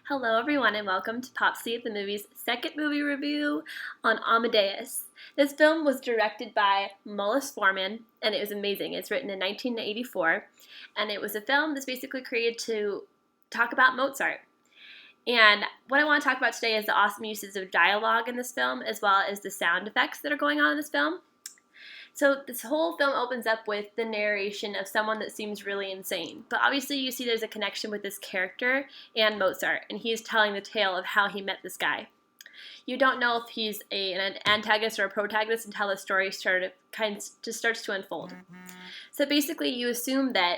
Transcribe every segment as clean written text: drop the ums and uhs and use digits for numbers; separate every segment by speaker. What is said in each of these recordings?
Speaker 1: Hello everyone and welcome to Popsy, the movie's second movie review on Amadeus. This film was directed by Mullis Forman and it was amazing. It's written in 1984 and it was a film that's basically created to talk about Mozart. And what I want to talk about today is the awesome uses of dialogue in this film as well as the sound effects that are going on in this film. So this whole film opens up with the narration of someone that seems really insane. But obviously you see there's a connection with this character and Mozart, and he's telling the tale of how he met this guy. You don't know if he's an antagonist or a protagonist until the story just starts to unfold. So basically you assume that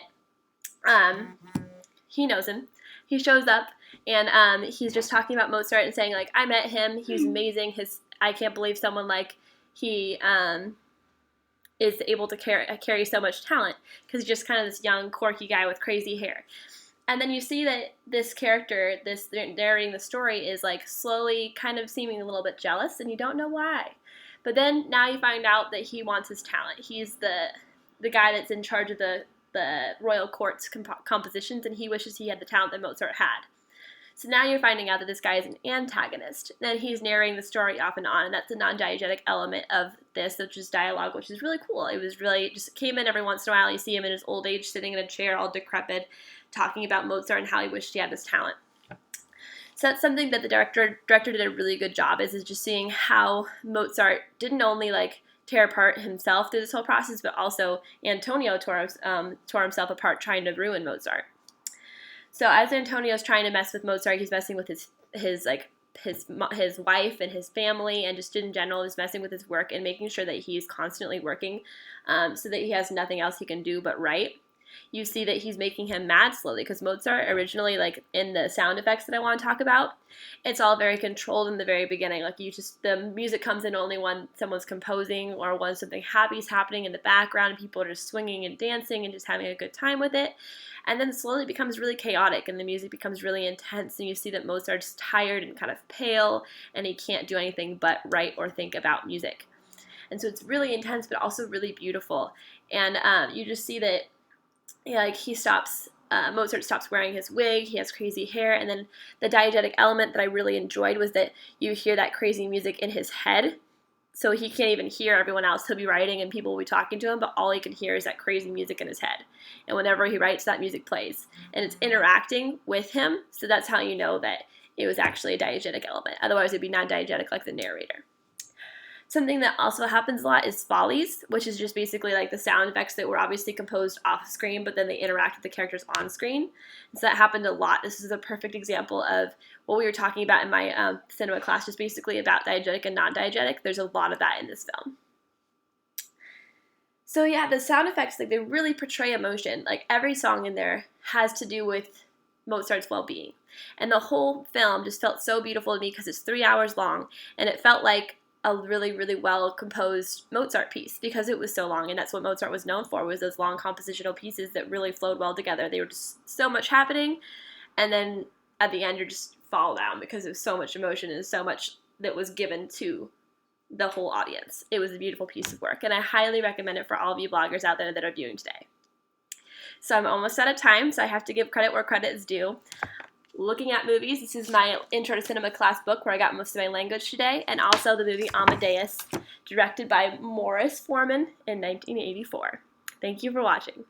Speaker 1: he knows him. He shows up and he's just talking about Mozart and saying, like, I met him, he was amazing, I can't believe someone like he is able to carry so much talent, because he's just kind of this young, quirky guy with crazy hair. And then you see that this character, this narrating the story, is like slowly kind of seeming a little bit jealous, and you don't know why. But then now you find out that he wants his talent. He's the guy that's in charge of the royal court's compositions, and he wishes he had the talent that Mozart had. So now you're finding out that this guy is an antagonist. Then he's narrating the story off and on, and that's the non-diegetic element of this, which is dialogue, which is really cool. It was really just came in every once in a while. You see him in his old age sitting in a chair all decrepit, talking about Mozart and how he wished he had this talent. So that's something that the director did a really good job, is just seeing how Mozart didn't only tear apart himself through this whole process, but also Antonio tore himself apart trying to ruin Mozart. So as Antonio's trying to mess with Mozart, he's messing with his wife and his family, and just in general is messing with his work and making sure that he's constantly working, so that he has nothing else he can do but write. You see that he's making him mad slowly, because Mozart originally, in the sound effects that I want to talk about, it's all very controlled in the very beginning. The music comes in only when someone's composing or when something happy is happening in the background. People are just swinging and dancing and just having a good time with it. And then slowly it becomes really chaotic and the music becomes really intense, and you see that Mozart's tired and kind of pale and he can't do anything but write or think about music. And so it's really intense but also really beautiful. And you just see that Mozart stops wearing his wig, he has crazy hair, and then the diegetic element that I really enjoyed was that you hear that crazy music in his head. So he can't even hear everyone else. He'll be writing and people will be talking to him, but all he can hear is that crazy music in his head. And whenever he writes, that music plays. And it's interacting with him, so that's how you know that it was actually a diegetic element. Otherwise, it'd be non-diegetic like the narrator. Something that also happens a lot is follies, which is just basically the sound effects that were obviously composed off screen, but then they interact with the characters on screen. So that happened a lot. This is a perfect example of what we were talking about in my cinema class, just basically about diegetic and non-diegetic. There's a lot of that in this film. So yeah, the sound effects, they really portray emotion. Every song in there has to do with Mozart's well-being. And the whole film just felt so beautiful to me because it's 3 hours long, and it felt like a really, really well-composed Mozart piece because it was so long, and that's what Mozart was known for, was those long compositional pieces that really flowed well together. They were just so much happening, and then at the end you just fall down because of so much emotion and so much that was given to the whole audience. It was a beautiful piece of work, and I highly recommend it for all of you bloggers out there that are viewing today. So I'm almost out of time, so I have to give credit where credit is due. Looking at movies, this is my Intro to Cinema class book where I got most of my language today, and also the movie Amadeus, directed by Mullis Forman in 1984. Thank you for watching.